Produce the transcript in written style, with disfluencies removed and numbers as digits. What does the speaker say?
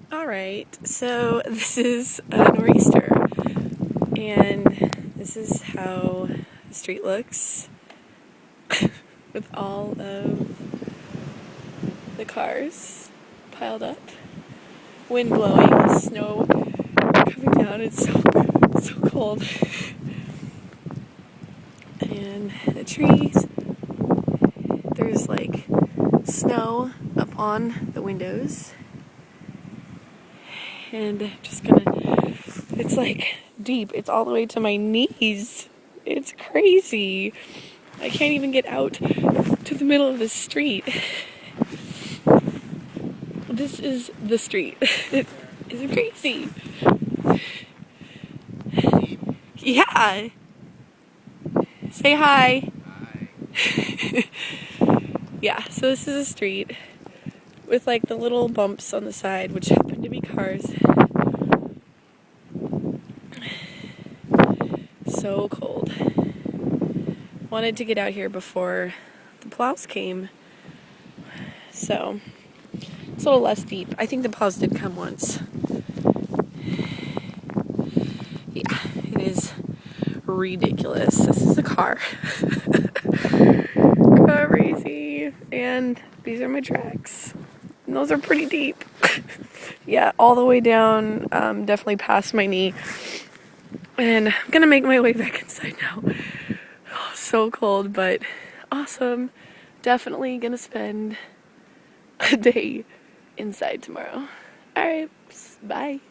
Alright, so this is a nor'easter, and this is how the street looks with all of the cars piled up, wind blowing, snow coming down. It's so cold. And the trees, there's like snow up on the windows. And I'm just gonna, it's like deep, it's all the way to my knees. It's crazy. I can't even get out to the middle of the street. This is the street. It's crazy. Yeah. Say hi. Hi. Yeah, so this is a street with like the little bumps on the side, which happen to be cars. So cold. Wanted to get out here before the plows came. So it's a little less deep. I think the plows did come once. Yeah, it is ridiculous. This is a car. Crazy. And these are my tracks. And those are pretty deep. Yeah, all the way down, definitely past my knee. And I'm gonna make my way back inside now. Oh, so cold, but awesome. Definitely gonna spend a day inside tomorrow. Alright, bye.